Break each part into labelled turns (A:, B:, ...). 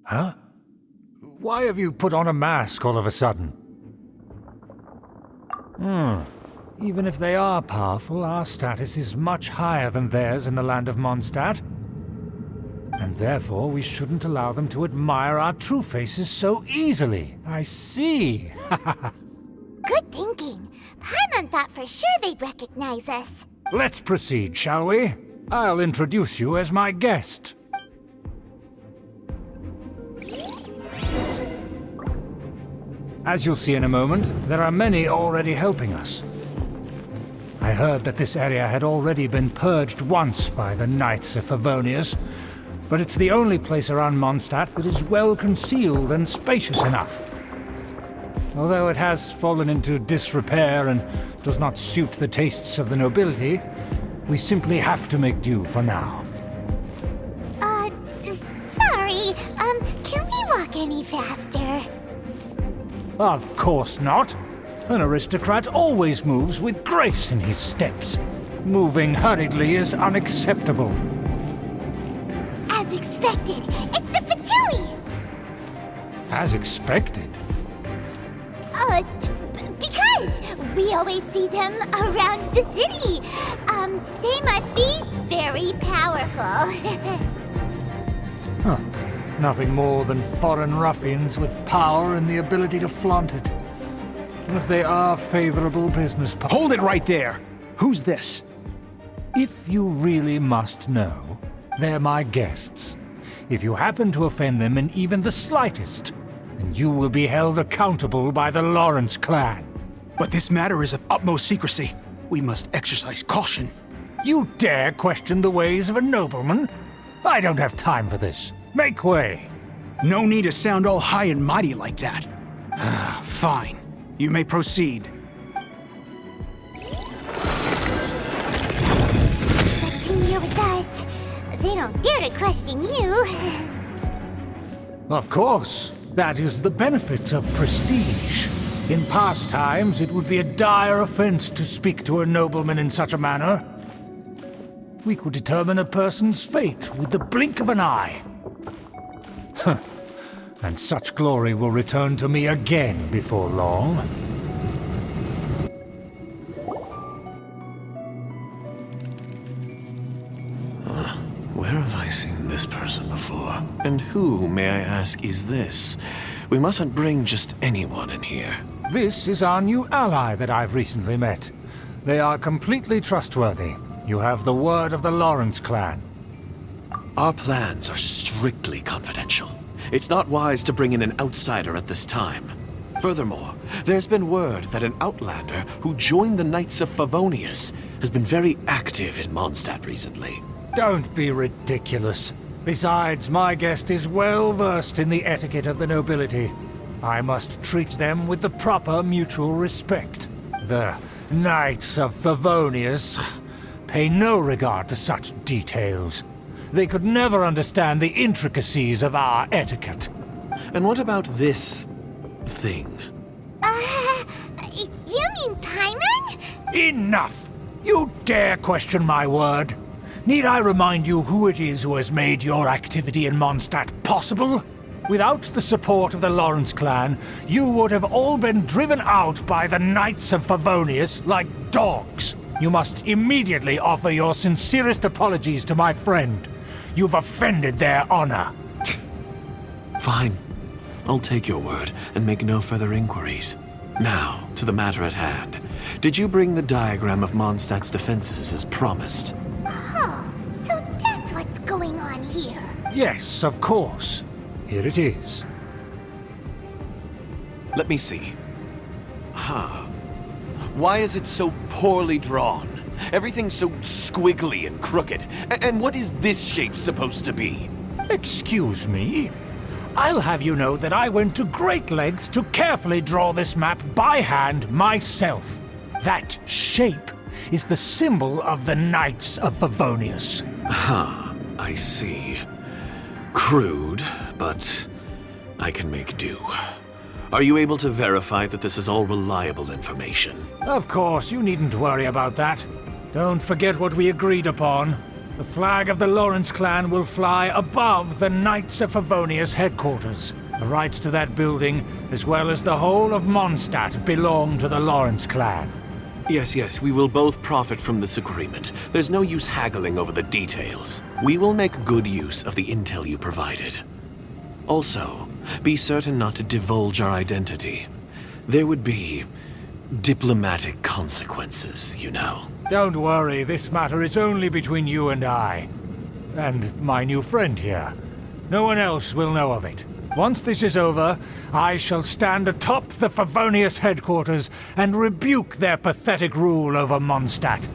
A: Huh? Why have you put on a mask all of a sudden? Even if they are powerful, our status is much higher than theirs in the land of Mondstadt. And therefore, we shouldn't allow them to admire our true faces so easily. I see.
B: Good thinking. Paimon thought for sure they'd recognize us.
A: Let's proceed, shall we? I'll introduce you as my guest. As you'll see in a moment, there are many already helping us. I heard that this area had already been purged once by the Knights of Favonius, but it's the only place around Mondstadt that is well concealed and spacious enough. Although it has fallen into disrepair and does not suit the tastes of the nobility, we simply have to make do for now.
B: Sorry, can we walk any faster?
A: Of course not. An aristocrat always moves with grace in his steps. Moving hurriedly is unacceptable.
B: As expected, it's the Fatui!
A: As expected?
B: Because we always see them around the city. They must be very powerful.
A: Huh. Nothing more than foreign ruffians with power and the ability to flaunt it. But they are favorable business partners.
C: Hold it right there! Who's this?
A: If you really must know, they're my guests. If you happen to offend them in even the slightest, then you will be held accountable by the Lawrence clan.
C: But this matter is of utmost secrecy. We must exercise caution.
A: You dare question the ways of a nobleman? I don't have time for this. Make way!
C: No need to sound all high and mighty like that. Fine. You may proceed.
B: But come here with us. They don't dare to question you.
A: Of course. That is the benefit of prestige. In past times, it would be a dire offense to speak to a nobleman in such a manner. We could determine a person's fate with the blink of an eye. And such glory will return to me again before long.
D: Where have I seen this person before? And who, may I ask, is this? We mustn't bring just anyone in here.
A: This is our new ally that I've recently met. They are completely trustworthy. You have the word of the Lawrence clan.
D: Our plans are strictly confidential. It's not wise to bring in an outsider at this time. Furthermore, there's been word that an outlander who joined the Knights of Favonius has been very active in Mondstadt recently.
A: Don't be ridiculous. Besides, my guest is well versed in the etiquette of the nobility. I must treat them with the proper mutual respect. The Knights of Favonius pay no regard to such details. They could never understand the intricacies of our etiquette.
D: And what about this thing?
B: You mean Paimon?
A: Enough! You dare question my word? Need I remind you who it is who has made your activity in Mondstadt possible? Without the support of the Lawrence clan, you would have all been driven out by the Knights of Favonius like dogs. You must immediately offer your sincerest apologies to my friend. You've offended their honor.
D: Fine. I'll take your word and make no further inquiries. Now, to the matter at hand. Did you bring the diagram of Mondstadt's defenses as promised?
B: Oh, so that's what's going on here.
A: Yes, of course. Here it is.
D: Let me see. Why is it so poorly drawn? Everything's so squiggly and crooked. And what is this shape supposed to be?
A: Excuse me? I'll have you know that I went to great lengths to carefully draw this map by hand myself. That shape is the symbol of the Knights of Favonius.
D: I see. Crude, but I can make do. Are you able to verify that this is all reliable information?
A: Of course, you needn't worry about that. Don't forget what we agreed upon. The flag of the Lawrence clan will fly above the Knights of Favonius headquarters. The rights to that building, as well as the whole of Mondstadt, belong to the Lawrence clan.
D: Yes, we will both profit from this agreement. There's no use haggling over the details. We will make good use of the intel you provided. Also, be certain not to divulge our identity. There would be diplomatic consequences, you know.
A: Don't worry, this matter is only between you and I. And my new friend here. No one else will know of it. Once this is over, I shall stand atop the Favonius headquarters and rebuke their pathetic rule over Mondstadt.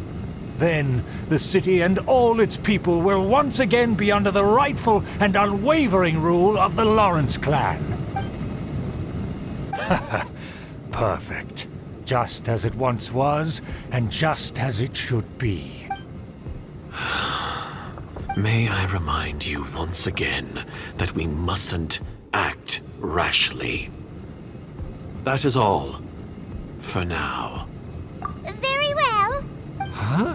A: Then, the city and all its people will once again be under the rightful and unwavering rule of the Lawrence clan. Perfect. Just as it once was, and just as it should be.
D: May I remind you once again that we mustn't act rashly. That is all. For now.
B: Very well.
A: Huh?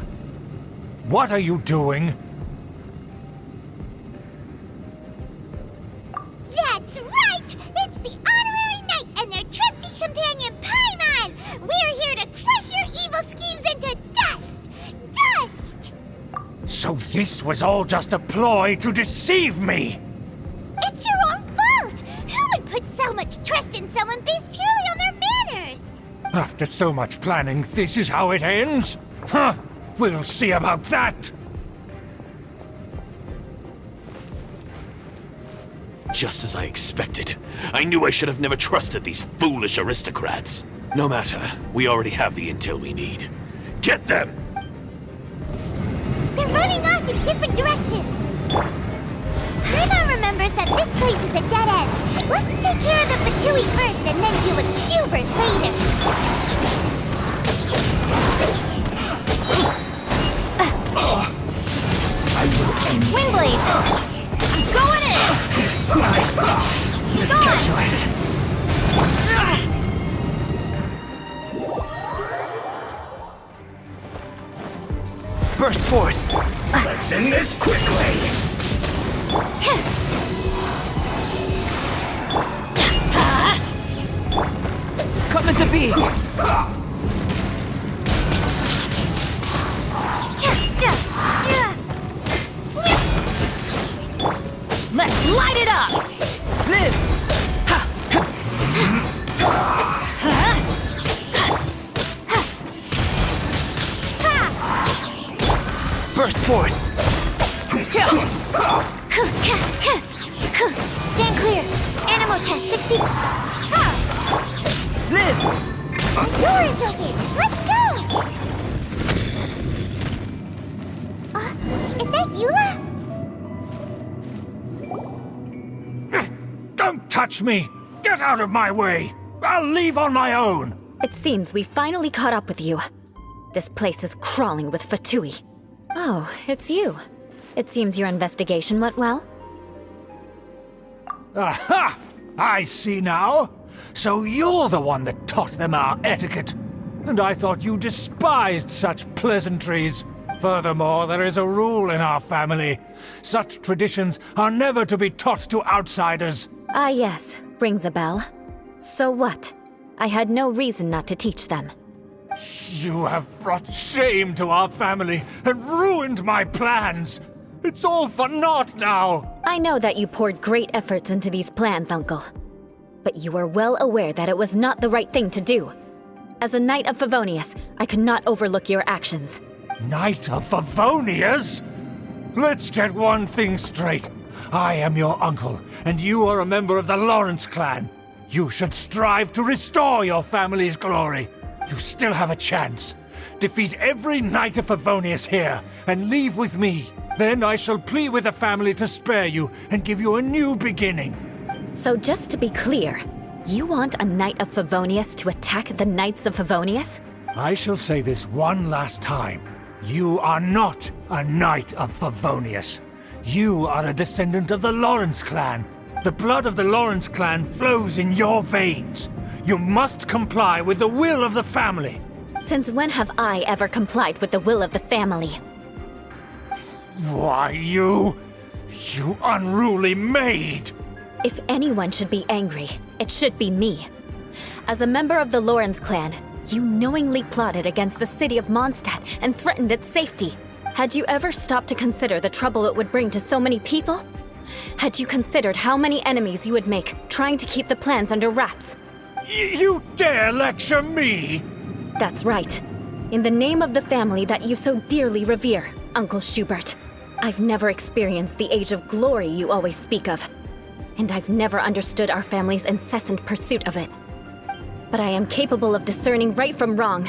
A: What are you doing?
B: That's right! It's the Honorary Knight and their trusty companion Paimon! We're here to crush your evil schemes into dust! Dust!
A: So this was all just a ploy to deceive me!
B: It's your own fault! Who would put so much trust in someone based purely on their manners?
A: After so much planning, this is how it ends? Huh! We'll see about that!
D: Just as I expected. I knew I should have never trusted these foolish aristocrats. No matter, we already have the intel we need. Get them!
B: They're running off in different directions. Paimon remembers that this place is a dead end. Let's take care of the Fatui first and then deal with Schubert later. Windblade! I'm going in!
A: Miscalculated.
E: Burst forth! Let's end this quickly! Coming to be! Let's light it up! Live! Burst forth!
B: Stand clear! Animal test 60...
E: Live!
B: The door is open! Let's go! Is that Eula?
A: Don't touch me! Get out of my way! I'll leave on my own!
F: It seems we finally caught up with you. This place is crawling with Fatui. Oh, it's you. It seems your investigation went well.
A: Aha! I see now! So you're the one that taught them our etiquette. And I thought you despised such pleasantries. Furthermore, there is a rule in our family. Such traditions are never to be taught to outsiders.
F: Ah yes, rings a bell. So what? I had no reason not to teach them.
A: You have brought shame to our family and ruined my plans. It's all for naught now.
F: I know that you poured great efforts into these plans, Uncle. But you were well aware that it was not the right thing to do. As a Knight of Favonius, I could not overlook your actions.
A: Knight of Favonius? Let's get one thing straight. I am your uncle, and you are a member of the Lawrence clan. You should strive to restore your family's glory. You still have a chance. Defeat every Knight of Favonius here, and leave with me. Then I shall plead with the family to spare you and give you a new beginning.
F: So just to be clear, you want a Knight of Favonius to attack the Knights of Favonius?
A: I shall say this one last time. You are not a Knight of Favonius. You are a descendant of the Lawrence clan. The blood of the Lawrence clan flows in your veins. You must comply with the will of the family.
F: Since when have I ever complied with the will of the family?
A: Why, you unruly maid!
F: If anyone should be angry, it should be me. As a member of the Lawrence clan, you knowingly plotted against the city of Mondstadt and threatened its safety. Had you ever stopped to consider the trouble it would bring to so many people? Had you considered how many enemies you would make trying to keep the plans under wraps?
A: You dare lecture me?
F: That's right. In the name of the family that you so dearly revere, Uncle Schubert. I've never experienced the age of glory you always speak of. And I've never understood our family's incessant pursuit of it. But I am capable of discerning right from wrong.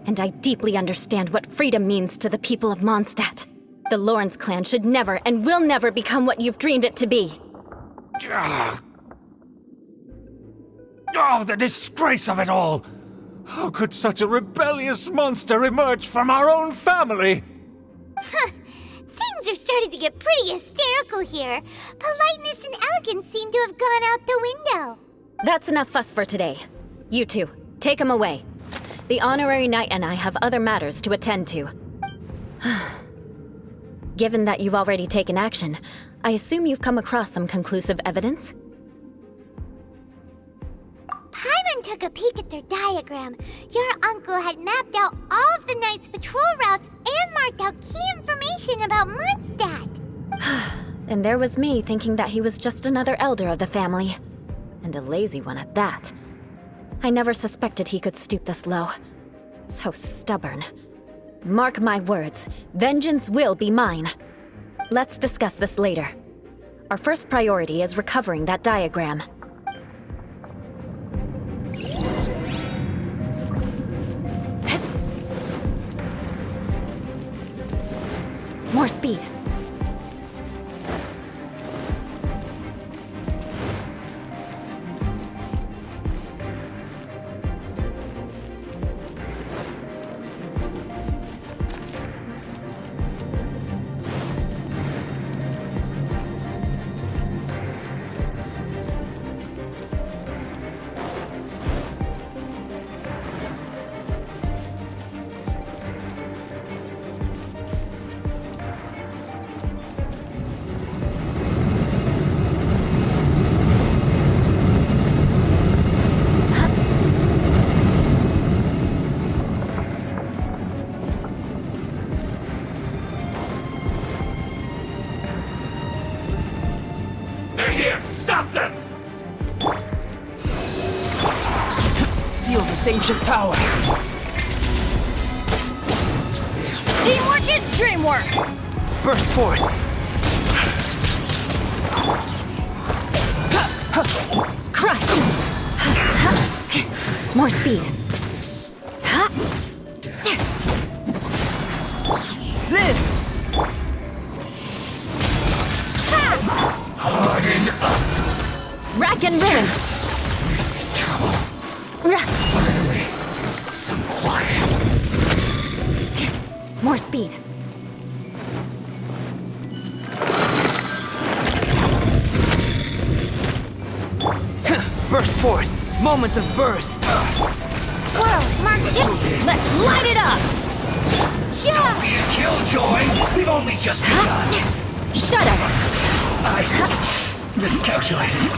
F: And I deeply understand what freedom means to the people of Mondstadt. The Lawrence clan should never and will never become what you've dreamed it to be.
A: Oh, the disgrace of it all! How could such a rebellious monster emerge from our own family?
B: Things are starting to get pretty hysterical here. Politeness and elegance seem to have gone out the window.
F: That's enough fuss for today. You two, take him away. The honorary knight and I have other matters to attend to. Given that you've already taken action, I assume you've come across some conclusive evidence?
B: Paimon took a peek at their diagram. Your uncle had mapped out all of the Knight's patrol routes and marked out key information about Mondstadt.
F: And there was me thinking that he was just another elder of the family. And a lazy one at that. I never suspected he could stoop this low. So stubborn. Mark my words, vengeance will be mine. Let's discuss this later. Our first priority is recovering that diagram. More speed.
D: They're here! Stop them!
E: Feel this ancient power. Teamwork is dreamwork! Burst forth!
F: Crush! More speed.
E: Live!
A: Harden up!
F: Rack and ruin!
A: This is trouble.
F: Ra-
A: Finally, some quiet.
F: More speed.
E: Burst forth! Moments of birth!
B: Swirl, mark it.
F: Let's light it up!
A: Don't be a killjoy! We've only just begun!
F: Shudder!
A: I miscalculated.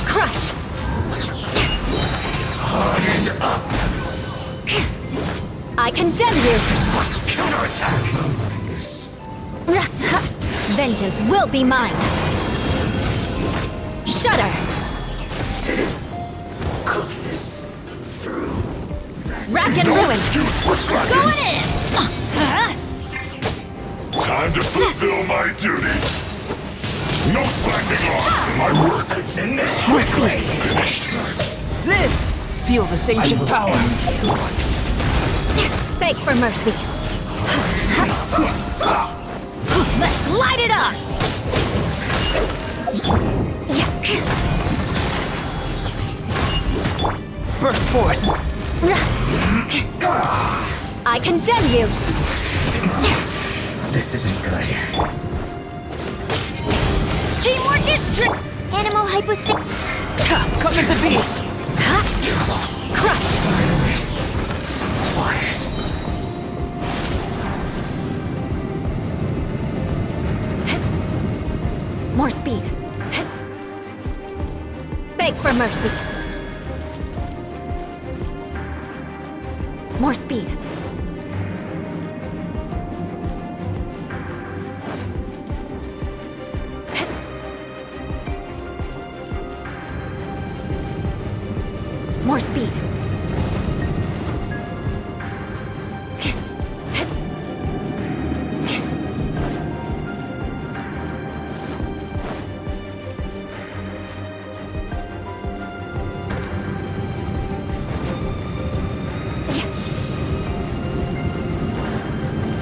F: Crush!
A: Harden up!
F: I condemn you!
A: Counterattack!
F: Vengeance will be mine! Shudder!
A: Cook this through.
F: Rack and ruin!
E: Going in!
G: Time to fulfill my duty. No slacking off. My work is in this quickly finished.
E: Live! Feel this ancient power.
F: Beg for mercy. Let's light it up!
E: Burst forth!
F: I condemn you!
A: This isn't good.
B: Teamwork is Animal hypostick.
E: Coming to be!
F: Crush!
A: Some quiet.
F: for mercy. More speed. More speed.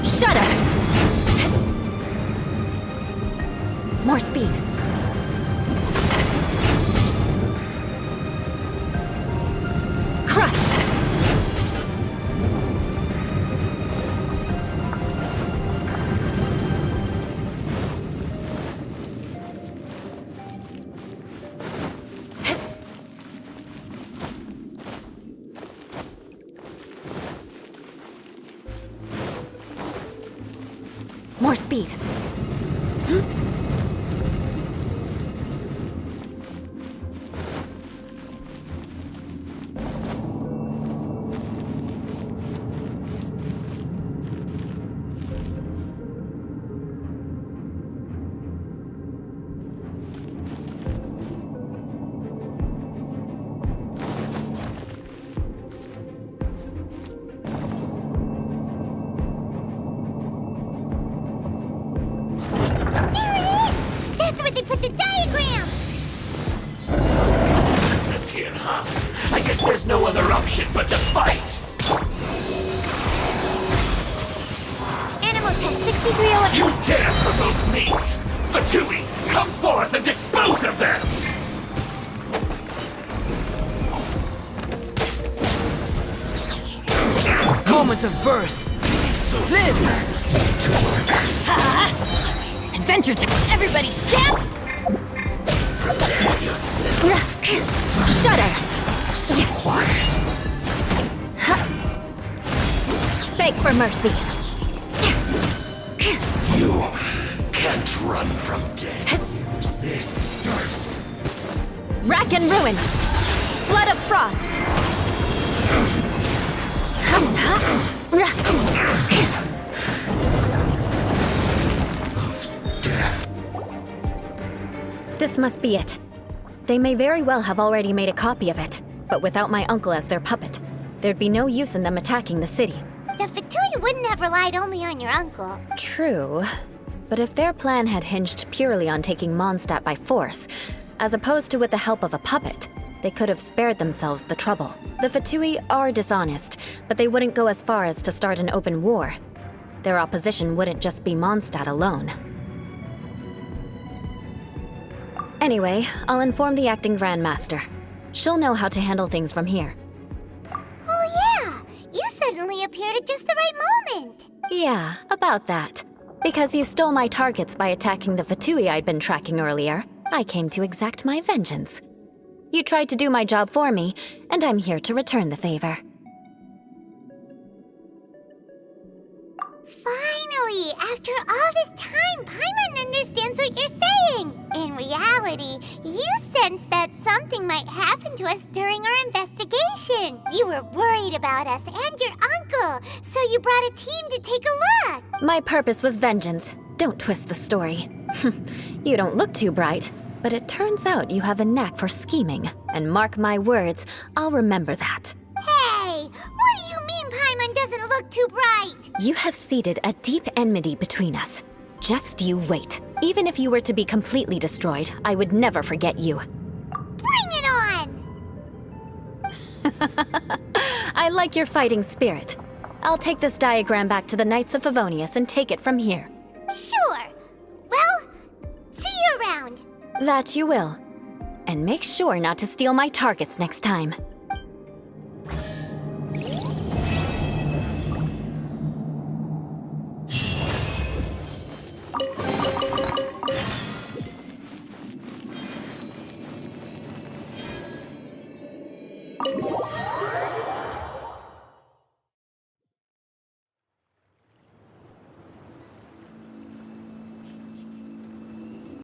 F: Shudder! More speed. Crush! More speed.
B: That's where they put the diagram!
G: This here, huh? I guess there's no other option but to fight!
B: Animal test 63 ele-
G: You dare provoke me! Fatui, come forth and dispose of them!
E: Moment of birth. Live! Adventure time! Everybody stand!
G: Prepare yourself.
F: Shudder!
G: So quiet.
F: Beg for mercy.
G: You can't run from death. Use this first.
F: Rack and ruin! Flood of frost!
G: Death.
F: This must be it. They may very well have already made a copy of it, but without my uncle as their puppet, there'd be no use in them attacking the city.
B: The Fatui wouldn't have relied only on your uncle.
F: True. But if their plan had hinged purely on taking Mondstadt by force, as opposed to with the help of a puppet, they could have spared themselves the trouble. The Fatui are dishonest, but they wouldn't go as far as to start an open war. Their opposition wouldn't just be Mondstadt alone. Anyway, I'll inform the acting Grandmaster. She'll know how to handle things from here.
B: Oh yeah! You suddenly appeared at just the right moment!
F: Yeah, about that. Because you stole my targets by attacking the Fatui I'd been tracking earlier, I came to exact my vengeance. You tried to do my job for me, and I'm here to return the favor.
B: Finally! After all this time, Paimon understands what you're saying! In reality, you sensed that something might happen to us during our investigation. You were worried about us and your uncle, so you brought a team to take a look.
F: My purpose was vengeance. Don't twist the story. You don't look too bright, but it turns out you have a knack for scheming. And mark my words, I'll remember that.
B: Hey! What do you mean Paimon doesn't look too bright?
F: You have seeded a deep enmity between us. Just you wait. Even if you were to be completely destroyed, I would never forget you.
B: Bring it on!
F: I like your fighting spirit. I'll take this diagram back to the Knights of Favonius and take it from here.
B: Sure. Well, see you around.
F: That you will. And make sure not to steal my targets next time.